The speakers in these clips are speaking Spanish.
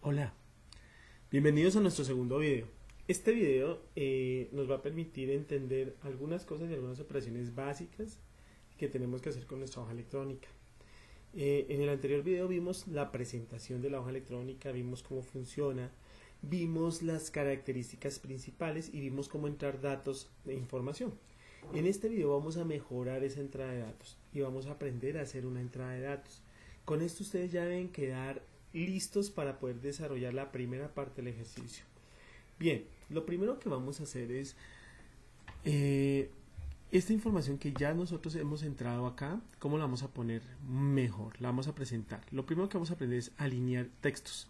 Hola, bienvenidos a nuestro segundo video. Este video nos va a permitir entender algunas cosas y algunas operaciones básicas que tenemos que hacer con nuestra hoja electrónica. En el anterior video vimos la presentación de la hoja electrónica, vimos cómo funciona, vimos las características principales y vimos cómo entrar datos de información. En este video vamos a mejorar esa entrada de datos y vamos a aprender a hacer una entrada de datos. Con esto ustedes ya deben quedar listos para poder desarrollar la primera parte del ejercicio. Bien, lo primero que vamos a hacer es esta información que ya nosotros hemos entrado acá, ¿cómo la vamos a poner mejor? La vamos a presentar. Lo primero que vamos a aprender es alinear textos.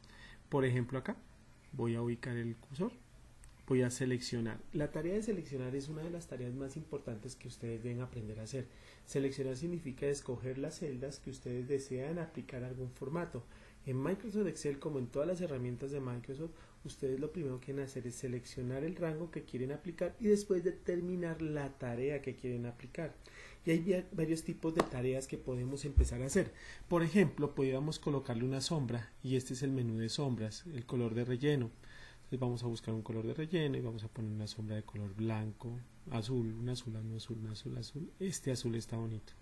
Por ejemplo, acá voy a ubicar el cursor, voy a seleccionar. La tarea de seleccionar es una de las tareas más importantes que ustedes deben aprender a hacer. Seleccionar significa escoger las celdas que ustedes desean aplicar a algún formato. En Microsoft Excel, como en todas las herramientas de Microsoft, ustedes lo primero que quieren hacer es seleccionar el rango que quieren aplicar y después determinar la tarea que quieren aplicar. Y hay varios tipos de tareas que podemos empezar a hacer. Por ejemplo, podríamos colocarle una sombra y este es el menú de sombras, el color de relleno. Entonces vamos a buscar un color de relleno y vamos a poner una sombra de color blanco, azul, un azul, un azul, un azul, azul. Este azul está bonito.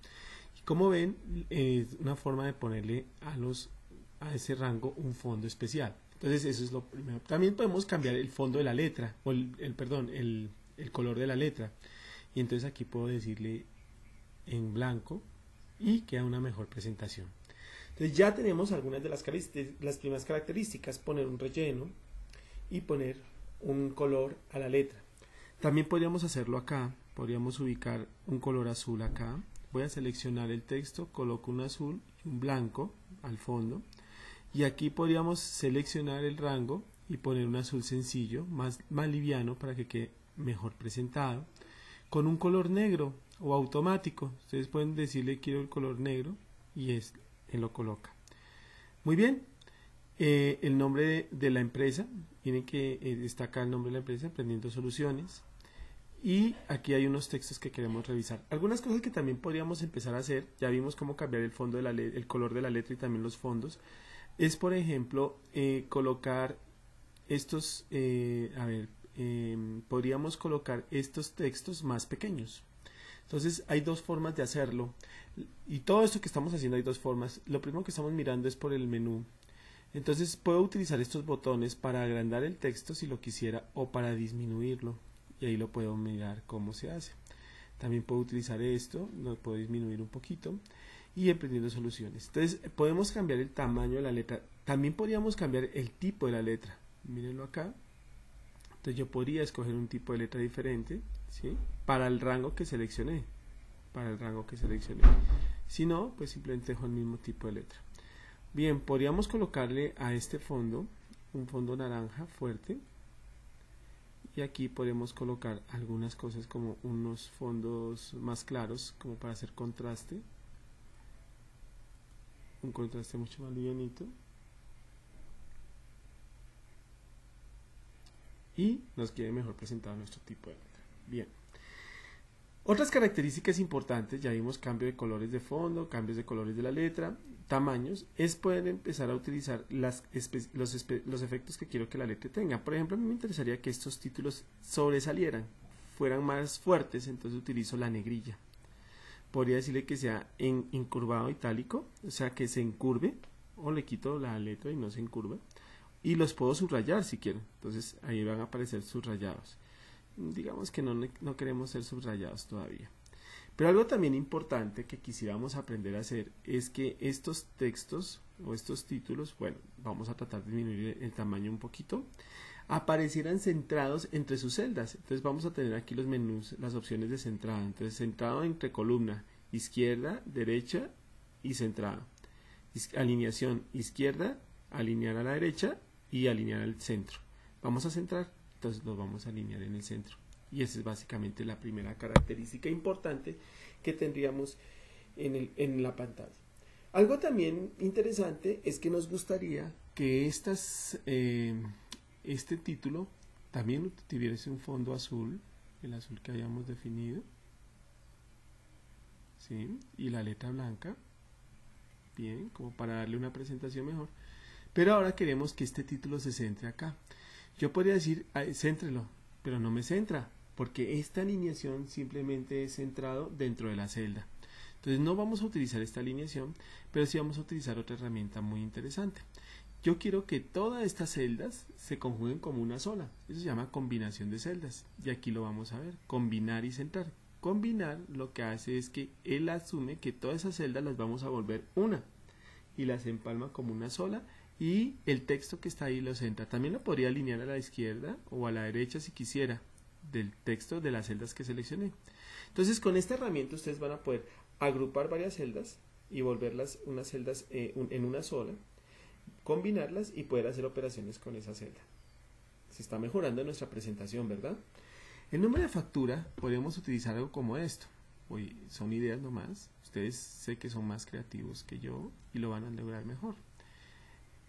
Y como ven, es una forma de ponerle a ese rango un fondo especial. Entonces eso es lo primero. También podemos cambiar el fondo de la letra, o el color de la letra. Y entonces aquí puedo decirle en blanco y queda una mejor presentación. Entonces ya tenemos algunas de las primeras características, poner un relleno y poner un color a la letra. También podríamos hacerlo acá, podríamos ubicar un color azul acá. Voy a seleccionar el texto, coloco un azul y un blanco al fondo. Y aquí podríamos seleccionar el rango y poner un azul sencillo, más liviano para que quede mejor presentado. Con un color negro o automático, ustedes pueden decirle quiero el color negro y él lo coloca. Muy bien, el nombre de la empresa, miren que está acá el nombre de la empresa, Aprendiendo Soluciones. Y aquí hay unos textos que queremos revisar. Algunas cosas que también podríamos empezar a hacer, ya vimos cómo cambiar el fondo de el color de la letra y también los fondos. Es por ejemplo colocar estos, podríamos colocar estos textos más pequeños. Entonces hay dos formas de hacerlo y todo esto que estamos haciendo hay dos formas. Lo primero que estamos mirando es por el menú. Entonces puedo utilizar estos botones para agrandar el texto si lo quisiera o para disminuirlo y ahí lo puedo mirar cómo se hace. También puedo utilizar esto, lo puedo disminuir un poquito y Aprendiendo Soluciones. Entonces podemos cambiar el tamaño de la letra. También podríamos cambiar el tipo de la letra. Mírenlo acá. Entonces yo podría escoger un tipo de letra diferente, ¿sí? Para el rango que seleccioné. Si no, pues simplemente dejo el mismo tipo de letra. Bien, podríamos colocarle a este fondo un fondo naranja fuerte. Y aquí podemos colocar algunas cosas como unos fondos más claros, como para hacer contraste. Un contraste mucho más livianito. Y nos quede mejor presentado nuestro tipo de letra. Bien. Otras características importantes, ya vimos cambio de colores de fondo, cambios de colores de la letra, tamaños, es poder empezar a utilizar los efectos que quiero que la letra tenga. Por ejemplo, a mí me interesaría que estos títulos sobresalieran, fueran más fuertes, entonces utilizo la negrilla. Podría decirle que sea en incurvado itálico, o sea que se encurve, o le quito la letra y no se encurva. Y los puedo subrayar si quiero, entonces ahí van a aparecer subrayados. Digamos que no queremos ser subrayados todavía. Pero algo también importante que quisiéramos aprender a hacer es que estos textos o estos títulos, bueno, vamos a tratar de disminuir el tamaño un poquito, aparecieran centrados entre sus celdas. Entonces vamos a tener aquí los menús, las opciones de centrado. Entonces centrado entre columna, izquierda, derecha y centrado. Alineación izquierda, alinear a la derecha y alinear al centro. Vamos a centrar, entonces los vamos a alinear en el centro. Y esa es básicamente la primera característica importante que tendríamos en la pantalla. Algo también interesante es que nos gustaría que este título también tuviese un fondo azul, el azul que habíamos definido, ¿sí? Y la letra blanca, bien, como para darle una presentación mejor. Pero ahora queremos que este título se centre acá. Yo podría decir, céntrelo, pero no me centra, porque esta alineación simplemente es centrado dentro de la celda. Entonces no vamos a utilizar esta alineación, pero sí vamos a utilizar otra herramienta muy interesante. Yo quiero que todas estas celdas se conjuguen como una sola. Eso se llama combinación de celdas. Y aquí lo vamos a ver, combinar y centrar. Combinar lo que hace es que él asume que todas esas celdas las vamos a volver una y las empalma como una sola, y el texto que está ahí lo centra. También lo podría alinear a la izquierda o a la derecha si quisiera del texto de las celdas que seleccioné. Entonces con esta herramienta ustedes van a poder agrupar varias celdas y volverlas unas celdas en una sola, combinarlas y poder hacer operaciones con esa celda. Se está mejorando nuestra presentación, ¿verdad? El número de factura podemos utilizar algo como esto. Hoy son ideas nomás. Ustedes sé que son más creativos que yo y lo van a lograr mejor.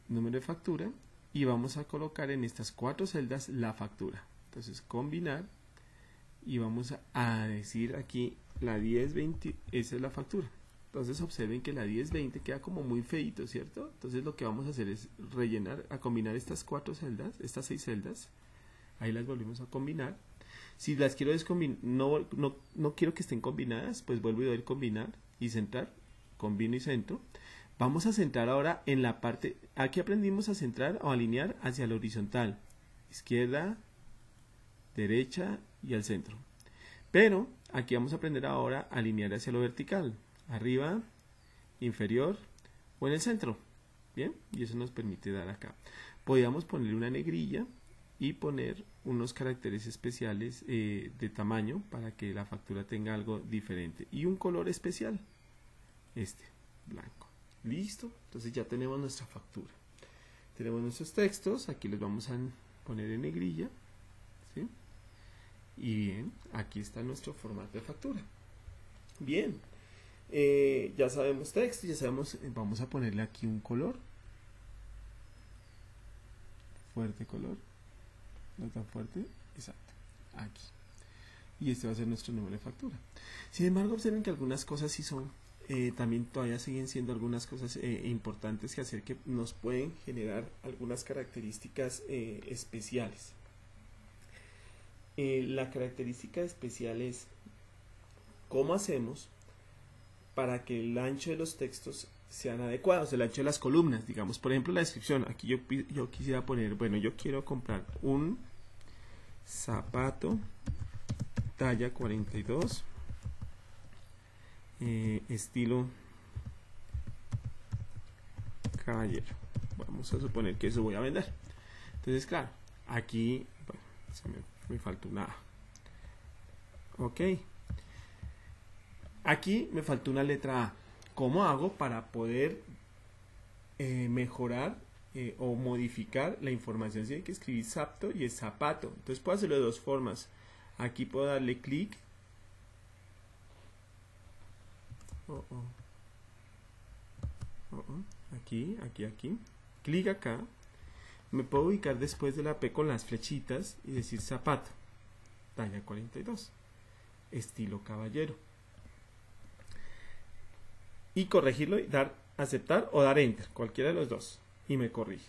Número de factura, y vamos a colocar en estas 4 celdas la factura. Entonces combinar y vamos a decir aquí la 1020, esa es la factura. Entonces observen que la 1020 queda como muy feito, ¿cierto? Entonces lo que vamos a hacer es rellenar, a combinar estas 4 celdas, estas 6 celdas. Ahí las volvemos a combinar. Si las quiero descombinar, no quiero que estén combinadas, pues vuelvo y doy el combinar y centrar, combino y centro. Vamos a centrar ahora en la parte, aquí aprendimos a centrar o alinear hacia la horizontal, izquierda, derecha y al centro. Pero aquí vamos a aprender ahora a alinear hacia lo vertical, arriba, inferior o en el centro. Bien, y eso nos permite dar acá. Podríamos ponerle una negrilla y poner unos caracteres especiales de tamaño para que la factura tenga algo diferente. Y un color especial, este, blanco. Listo, entonces ya tenemos nuestra factura. Tenemos nuestros textos, aquí los vamos a poner en negrilla, ¿sí? Y bien, aquí está nuestro formato de factura. Bien, ya sabemos texto, ya sabemos, vamos a ponerle aquí un color. Fuerte color, no tan fuerte, exacto, aquí. Y este va a ser nuestro número de factura. Sin embargo, observen que algunas cosas sí son, también todavía siguen siendo algunas cosas importantes que hacer, que nos pueden generar algunas características especiales. La característica especial es cómo hacemos para que el ancho de los textos sean adecuados, el ancho de las columnas, digamos, por ejemplo la descripción. Aquí yo quisiera poner, bueno, yo quiero comprar un zapato talla 42 estilo caballero. Vamos a suponer que eso voy a vender. Entonces, claro, aquí bueno, me faltó una A. Ok. Aquí me faltó una letra A. ¿Cómo hago para poder mejorar o modificar la información? Si hay que escribir zapto y es zapato. Entonces puedo hacerlo de dos formas. Aquí puedo darle clic. Aquí. Clic acá. Me puedo ubicar después de la P con las flechitas y decir zapato. Talla 42. Estilo caballero. Y corregirlo y dar aceptar o dar enter, cualquiera de los dos, y me corrige.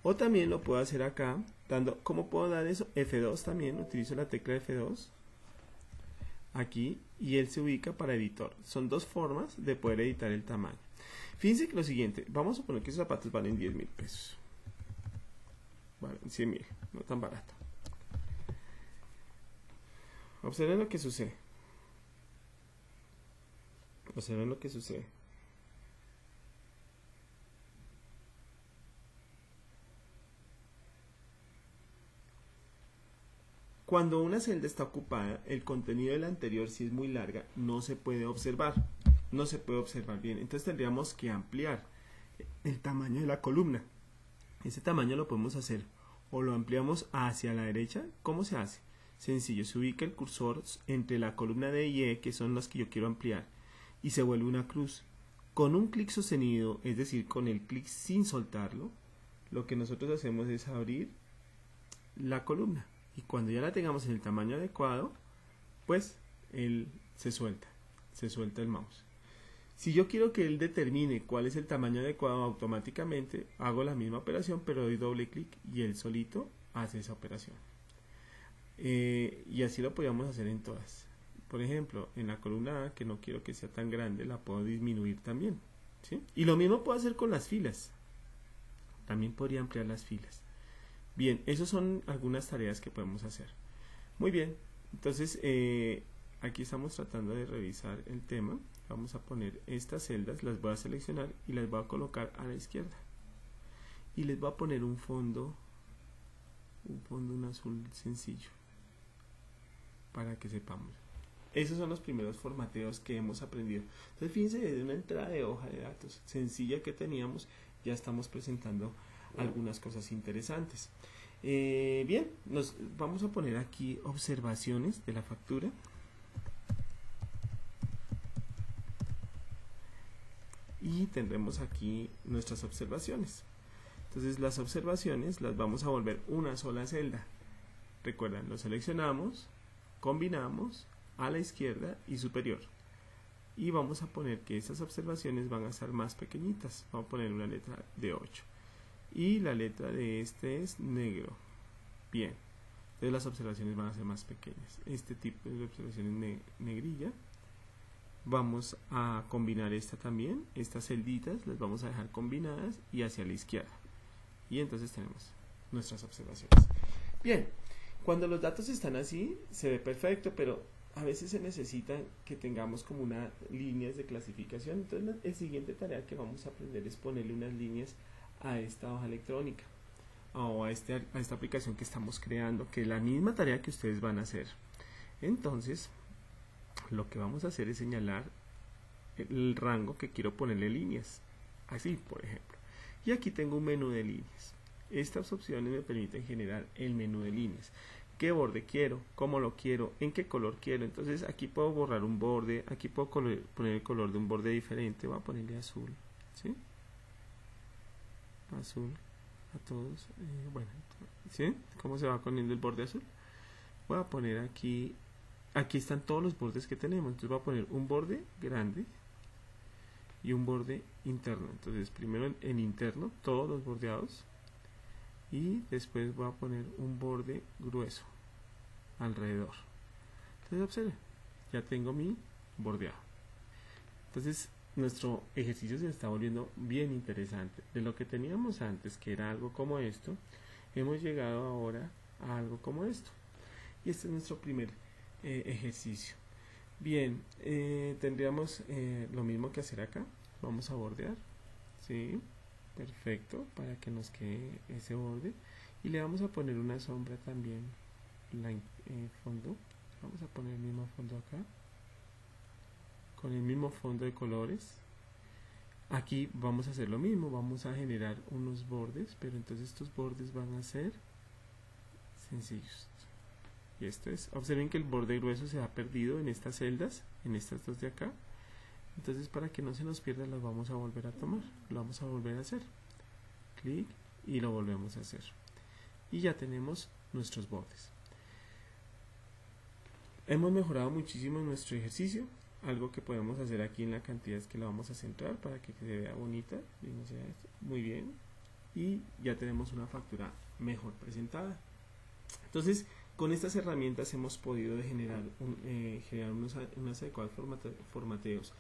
O también lo puedo hacer acá, dando, ¿cómo puedo dar eso? F2 también, utilizo la tecla F2 aquí y él se ubica para editor. Son dos formas de poder editar el tamaño. Fíjense que lo siguiente, vamos a suponer que esos zapatos valen 10.000 pesos. Valen 100.000, no tan barato. Observen lo que sucede. Observen lo que sucede. Cuando una celda está ocupada, el contenido de la anterior, si es muy larga, no se puede observar. No se puede observar bien. Entonces tendríamos que ampliar el tamaño de la columna. Ese tamaño lo podemos hacer o lo ampliamos hacia la derecha. ¿Cómo se hace? Sencillo, se ubica el cursor entre la columna D y E, que son las que yo quiero ampliar, y se vuelve una cruz. Con un clic sostenido, es decir, con el clic sin soltarlo, lo que nosotros hacemos es abrir la columna. Y cuando ya la tengamos en el tamaño adecuado, pues se suelta el mouse. Si yo quiero que él determine cuál es el tamaño adecuado automáticamente, hago la misma operación, pero doy doble clic y él solito hace esa operación. Y así lo podríamos hacer en todas. Por ejemplo, en la columna A, que no quiero que sea tan grande, la puedo disminuir también, ¿sí? Y lo mismo puedo hacer con las filas. También podría ampliar las filas. Bien, esas son algunas tareas que podemos hacer. Muy bien, entonces aquí estamos tratando de revisar el tema. Vamos a poner estas celdas, las voy a seleccionar y las voy a colocar a la izquierda. Y les voy a poner un fondo, un azul sencillo, para que sepamos. Esos son los primeros formateos que hemos aprendido. Entonces fíjense, desde una entrada de hoja de datos sencilla que teníamos, ya estamos presentando algunas cosas interesantes. Bien, nos vamos a poner aquí observaciones de la factura. Y tendremos aquí nuestras observaciones. Entonces las observaciones las vamos a volver una sola celda. Recuerdan, lo seleccionamos, combinamos a la izquierda y superior. Y vamos a poner que estas observaciones van a ser más pequeñitas. Vamos a poner una letra de 8. Y la letra de este es negro. Bien. Entonces las observaciones van a ser más pequeñas. Este tipo de observaciones negrilla. Vamos a combinar esta también. Estas celditas las vamos a dejar combinadas y hacia la izquierda. Y entonces tenemos nuestras observaciones. Bien. Cuando los datos están así, se ve perfecto, pero a veces se necesita que tengamos como unas líneas de clasificación. Entonces la siguiente tarea que vamos a aprender es ponerle unas líneas a esta hoja electrónica o a esta aplicación que estamos creando, que es la misma tarea que ustedes van a hacer. Entonces lo que vamos a hacer es señalar el rango que quiero ponerle líneas, así por ejemplo, y aquí tengo un menú de líneas. Estas opciones me permiten generar el menú de líneas. ¿Qué borde quiero? ¿Cómo lo quiero? ¿En qué color quiero? Entonces aquí puedo borrar un borde, aquí puedo poner el color de un borde diferente. Voy a ponerle azul, ¿sí? Azul a todos. Bueno, ¿sí? ¿Cómo se va poniendo el borde azul? Voy a poner aquí están todos los bordes que tenemos. Entonces voy a poner un borde grande y un borde interno. Entonces primero en interno, todos los bordeados. Y después voy a poner un borde grueso alrededor. Entonces observen, ya tengo mi bordeado. Entonces nuestro ejercicio se está volviendo bien interesante. De lo que teníamos antes, que era algo como esto, hemos llegado ahora a algo como esto. Y este es nuestro primer ejercicio. Bien, tendríamos lo mismo que hacer acá. Vamos a bordear, ¿sí? Perfecto, para que nos quede ese borde. Y le vamos a poner una sombra también, fondo. Vamos a poner el mismo fondo acá, con el mismo fondo de colores. Aquí vamos a hacer lo mismo, vamos a generar unos bordes, pero entonces estos bordes van a ser sencillos. Y esto es, observen que el borde grueso se ha perdido en estas celdas, en estas dos de acá. Entonces para que no se nos pierda las vamos a volver a tomar, lo vamos a volver a hacer. Clic y lo volvemos a hacer. Y ya tenemos nuestros bordes. Hemos mejorado muchísimo nuestro ejercicio. Algo que podemos hacer aquí en la cantidad es que la vamos a centrar para que se vea bonita. Muy bien. Y ya tenemos una factura mejor presentada. Entonces, con estas herramientas hemos podido generar unos adecuados formateos.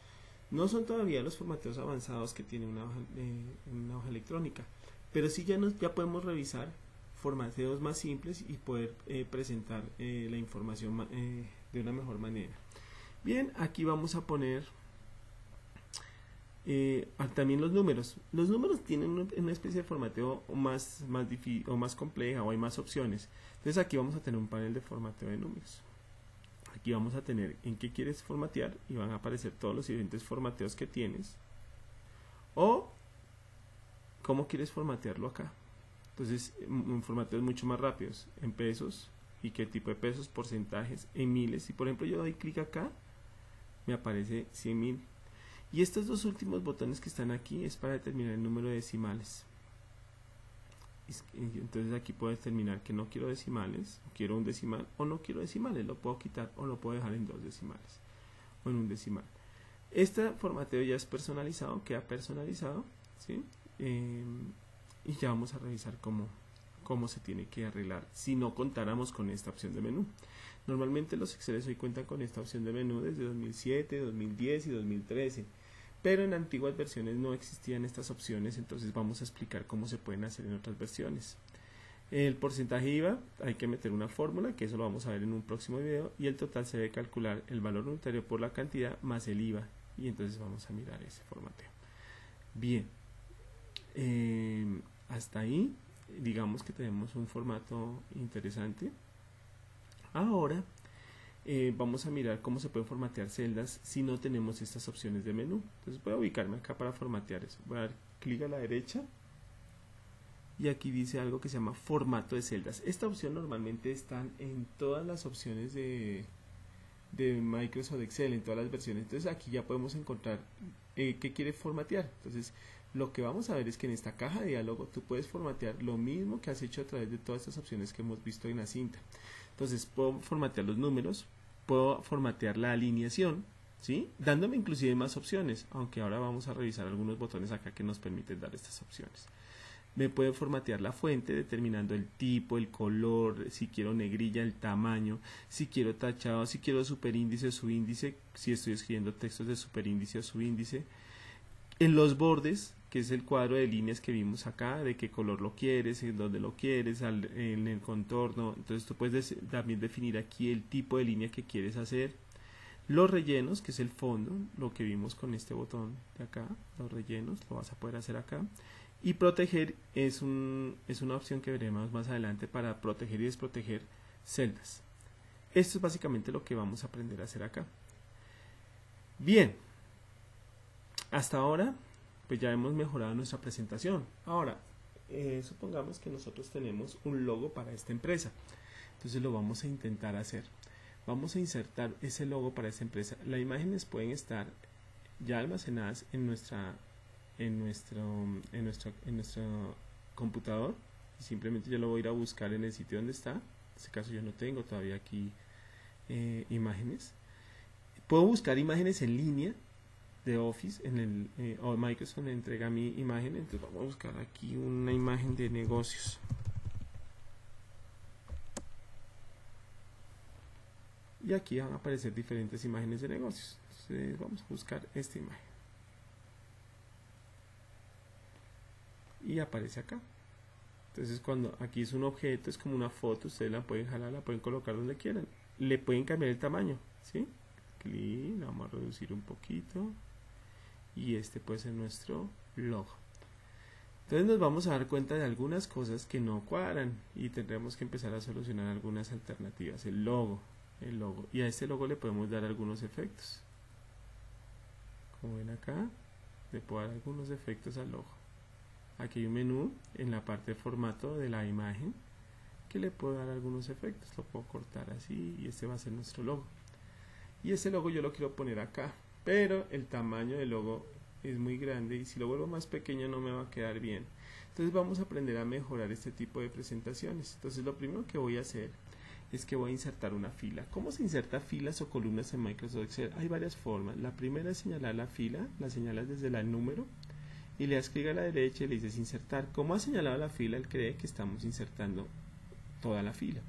No son todavía los formateos avanzados que tiene una hoja electrónica, pero sí ya podemos revisar formateos más simples y poder presentar la información de una mejor manera. Bien, aquí vamos a poner también los números. Los números tienen una especie de formateo más difícil o más compleja, o hay más opciones. Entonces aquí vamos a tener un panel de formateo de números. Aquí vamos a tener en qué quieres formatear y van a aparecer todos los diferentes formateos que tienes, o cómo quieres formatearlo acá. Entonces formateos mucho más rápidos, en pesos y qué tipo de pesos, porcentajes, en miles. Si por ejemplo yo doy clic acá, me aparece 100.000. Y estos dos últimos botones que están aquí es para determinar el número de decimales. Entonces aquí puedo determinar que no quiero decimales, quiero un decimal, o no quiero decimales, lo puedo quitar o lo puedo dejar en 2 decimales o en un decimal. Este formateo ya es personalizado, queda personalizado, ¿sí? Y ya vamos a revisar cómo se tiene que arreglar si no contáramos con esta opción de menú. Normalmente los Excel hoy cuentan con esta opción de menú desde 2007, 2010 y 2013, pero en antiguas versiones no existían estas opciones, entonces vamos a explicar cómo se pueden hacer en otras versiones. El porcentaje IVA hay que meter una fórmula, que eso lo vamos a ver en un próximo video, y el total se debe calcular el valor unitario por la cantidad más el IVA, y entonces vamos a mirar ese formateo. Bien, hasta ahí digamos que tenemos un formato interesante. Ahora vamos a mirar cómo se pueden formatear celdas si no tenemos estas opciones de menú. Entonces voy a ubicarme acá para formatear eso. Voy a dar clic a la derecha y aquí dice algo que se llama formato de celdas. Esta opción normalmente está en todas las opciones de Microsoft Excel, en todas las versiones. Entonces aquí ya podemos encontrar qué quiere formatear. Entonces lo que vamos a ver es que en esta caja de diálogo tú puedes formatear lo mismo que has hecho a través de todas estas opciones que hemos visto en la cinta. Entonces puedo formatear los números, puedo formatear la alineación, ¿sí? Dándome inclusive más opciones, aunque ahora vamos a revisar algunos botones acá que nos permiten dar estas opciones. Me puede formatear la fuente determinando el tipo, el color, si quiero negrilla, el tamaño, si quiero tachado, si quiero superíndice o subíndice, si estoy escribiendo textos de superíndice o subíndice. En los bordes, que es el cuadro de líneas que vimos acá, de qué color lo quieres, en dónde lo quieres, en el contorno. Entonces tú puedes también definir aquí el tipo de línea que quieres hacer. Los rellenos, que es el fondo, lo que vimos con este botón de acá, los rellenos, lo vas a poder hacer acá. Y proteger es una opción que veremos más adelante para proteger y desproteger celdas. Esto es básicamente lo que vamos a aprender a hacer acá. Bien, hasta ahora pues ya hemos mejorado nuestra presentación. Ahora, supongamos que nosotros tenemos un logo para esta empresa. Entonces lo vamos a intentar hacer. Vamos a insertar ese logo para esta empresa. Las imágenes pueden estar ya almacenadas en nuestro computador. Y simplemente yo lo voy a ir a buscar en el sitio donde está. En este caso yo no tengo todavía aquí imágenes. Puedo buscar imágenes en línea de Office, o Microsoft me entrega mi imagen. Entonces vamos a buscar aquí una imagen de negocios. Y aquí van a aparecer diferentes imágenes de negocios. Entonces vamos a buscar esta imagen. Y aparece acá. Entonces cuando aquí es un objeto, es como una foto, ustedes la pueden jalar, la pueden colocar donde quieran. Le pueden cambiar el tamaño, ¿sí? Clic, la vamos a reducir un poquito. Y este puede ser nuestro logo. Entonces nos vamos a dar cuenta de algunas cosas que no cuadran y tendremos que empezar a solucionar algunas alternativas. El logo. Y a este logo le podemos dar algunos efectos. Como ven acá, le puedo dar algunos efectos al logo. Aquí hay un menú en la parte de formato de la imagen que le puedo dar algunos efectos. Lo puedo cortar así y este va a ser nuestro logo. Y este logo yo lo quiero poner acá, pero el tamaño del logo es muy grande y si lo vuelvo más pequeño no me va a quedar bien. Entonces vamos a aprender a mejorar este tipo de presentaciones. Entonces lo primero que voy a hacer es que voy a insertar una fila. ¿Cómo se inserta filas o columnas en Microsoft Excel? Hay varias formas. La primera es señalar la fila, la señalas desde el número y le das clic a la derecha y le dices insertar. Como ha señalado la fila, él cree que estamos insertando toda la fila.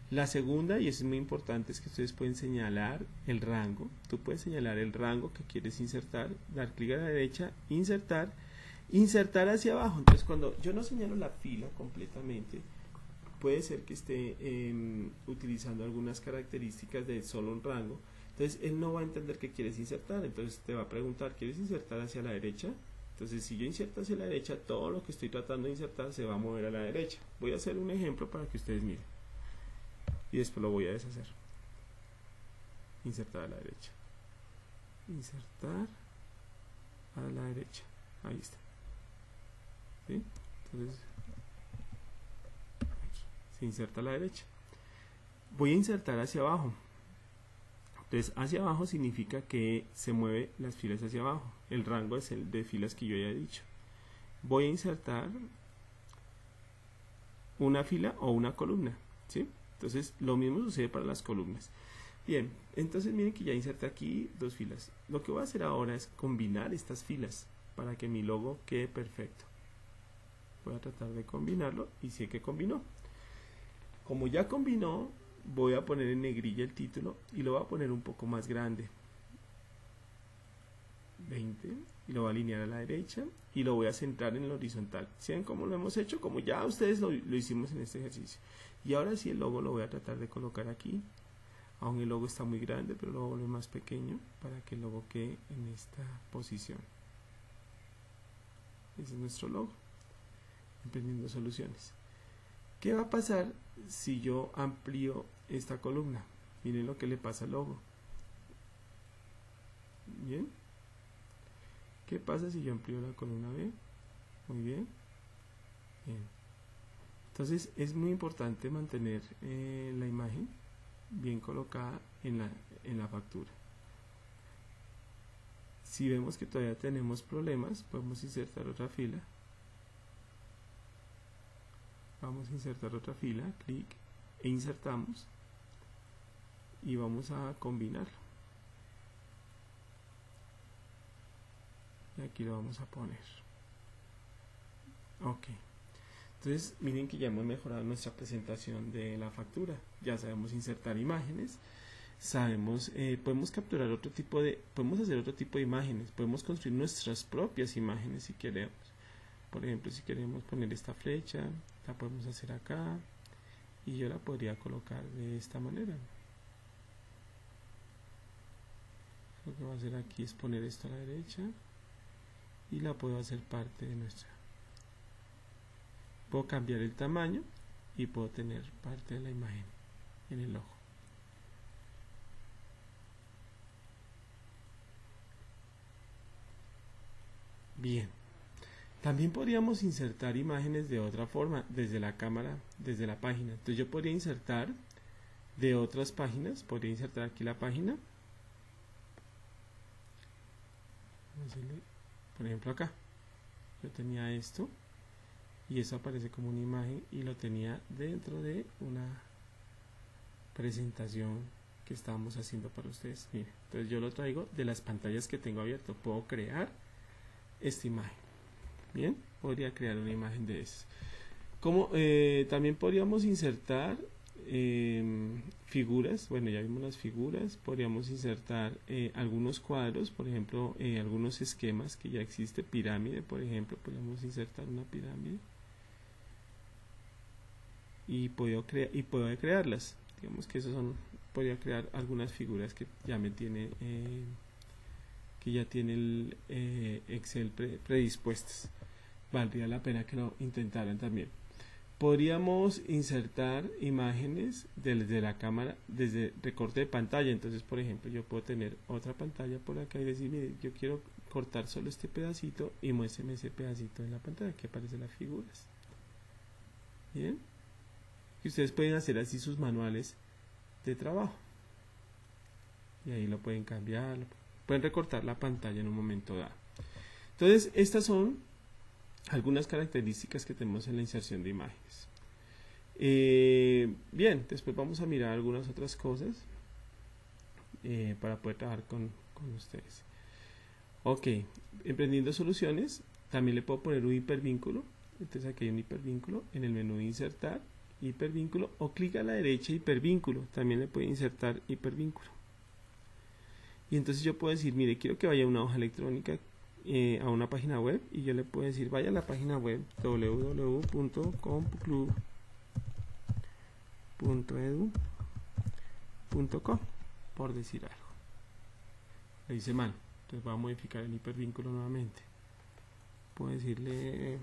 La segunda, y eso es muy importante, es que ustedes pueden señalar el rango. Tú puedes señalar el rango que quieres insertar, dar clic a la derecha, insertar hacia abajo. Entonces cuando yo no señalo la fila completamente, puede ser que esté utilizando algunas características de solo un rango. Entonces él no va a entender qué quieres insertar. Entonces te va a preguntar, ¿quieres insertar hacia la derecha? Entonces si yo inserto hacia la derecha, todo lo que estoy tratando de insertar se va a mover a la derecha. Voy a hacer un ejemplo para que ustedes miren. Y después lo voy a deshacer. Insertar a la derecha. Insertar a la derecha. Ahí está. ¿Sí? Entonces, aquí se inserta a la derecha. Voy a insertar hacia abajo. Entonces, hacia abajo significa que se mueve las filas hacia abajo. El rango es el de filas que yo ya he dicho. Voy a insertar una fila o una columna. ¿Sí? Entonces, lo mismo sucede para las columnas. Bien, entonces miren que ya inserté aquí dos filas. Lo que voy a hacer ahora es combinar estas filas para que mi logo quede perfecto. Voy a tratar de combinarlo y sé que combinó. Como ya combinó, voy a poner en negrilla el título y lo voy a poner un poco más grande. 20, y lo voy a alinear a la derecha y lo voy a centrar en el horizontal. ¿Saben cómo lo hemos hecho? Como ya ustedes lo hicimos en este ejercicio. Y ahora sí el logo lo voy a tratar de colocar aquí. Aún el logo está muy grande, pero lo voy a volver más pequeño para que el logo quede en esta posición. Ese es nuestro logo. Emprendiendo Soluciones. ¿Qué va a pasar si yo amplío esta columna? Miren lo que le pasa al logo. Bien. ¿Qué pasa si yo amplío la columna B? Muy bien. Bien. Entonces es muy importante mantener la imagen bien colocada en la factura. Si vemos que todavía tenemos problemas, podemos insertar otra fila. Vamos a insertar otra fila, clic e insertamos y vamos a combinarlo. Y aquí lo vamos a poner. Ok. Entonces miren que ya hemos mejorado nuestra presentación de la factura. Ya sabemos insertar imágenes. Sabemos, podemos capturar podemos hacer otro tipo de imágenes. Podemos construir nuestras propias imágenes si queremos. Por ejemplo, si queremos poner esta flecha, la podemos hacer acá. Y yo la podría colocar de esta manera. Lo que voy a hacer aquí es poner esto a la derecha. Y la puedo hacer parte de nuestra. Puedo cambiar el tamaño y puedo tener parte de la imagen en el ojo. Bien. También podríamos insertar imágenes de otra forma, desde la cámara, desde la página. Entonces yo podría insertar de otras páginas, podría insertar aquí la página. Por ejemplo acá, yo tenía esto. Y eso aparece como una imagen y lo tenía dentro de una presentación que estábamos haciendo para ustedes. Miren, entonces yo lo traigo de las pantallas que tengo abierto. Puedo crear esta imagen. Bien, podría crear una imagen de eso. Como también podríamos insertar figuras. Bueno, ya vimos las figuras. Podríamos insertar algunos cuadros, por ejemplo, algunos esquemas que ya existe. Pirámide, por ejemplo, podríamos insertar una pirámide. Y puedo crearlas. Digamos que esos podría crear algunas figuras que ya me tiene que ya tiene el Excel predispuestas. Valdría la pena que lo intentaran también. Podríamos insertar imágenes desde la cámara, desde recorte de pantalla. Entonces, por ejemplo, yo puedo tener otra pantalla por acá y decir, mire, yo quiero cortar solo este pedacito y muéstrame ese pedacito en la pantalla que aparecen las figuras. Bien. Y ustedes pueden hacer así sus manuales de trabajo. Y ahí lo pueden cambiar, pueden recortar la pantalla en un momento dado. Entonces, estas son algunas características que tenemos en la inserción de imágenes. Bien, después vamos a mirar algunas otras cosas para poder trabajar con ustedes. Ok, emprendiendo soluciones, también le puedo poner un hipervínculo. Entonces aquí hay un hipervínculo en el menú de insertar, hipervínculo, o clic a la derecha, hipervínculo. También le puede insertar hipervínculo. Y entonces yo puedo decir, mire, quiero que vaya a una hoja electrónica, a una página web, y yo le puedo decir, vaya a la página web www.compuclub.edu.co, por decir algo. Lo hice mal, entonces voy a modificar el hipervínculo nuevamente. Puedo decirle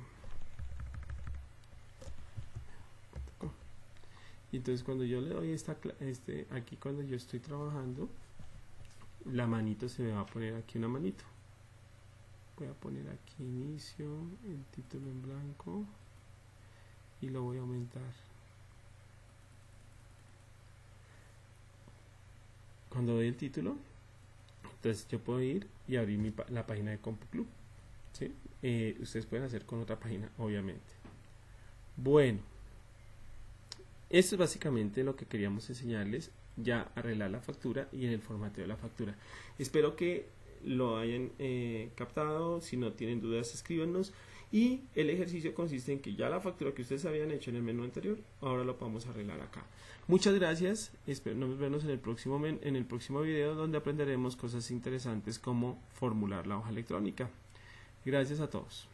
y entonces cuando yo le doy aquí, cuando yo estoy trabajando, la manito se me va a poner aquí una manito. Voy a poner aquí inicio, el título en blanco y lo voy a aumentar. Cuando doy el título, entonces yo puedo ir y abrir la página de CompuClub. ¿Sí? Ustedes pueden hacer con otra página, obviamente. Bueno, esto es básicamente lo que queríamos enseñarles ya arreglar la factura y en el formateo de la factura. Espero que lo hayan captado. Si no tienen dudas, escríbanos. Y el ejercicio consiste en que ya la factura que ustedes habían hecho en el menú anterior, ahora lo podemos arreglar acá. Muchas gracias, esperamos vernos en el próximo video, donde aprenderemos cosas interesantes como formular la hoja electrónica. Gracias a todos.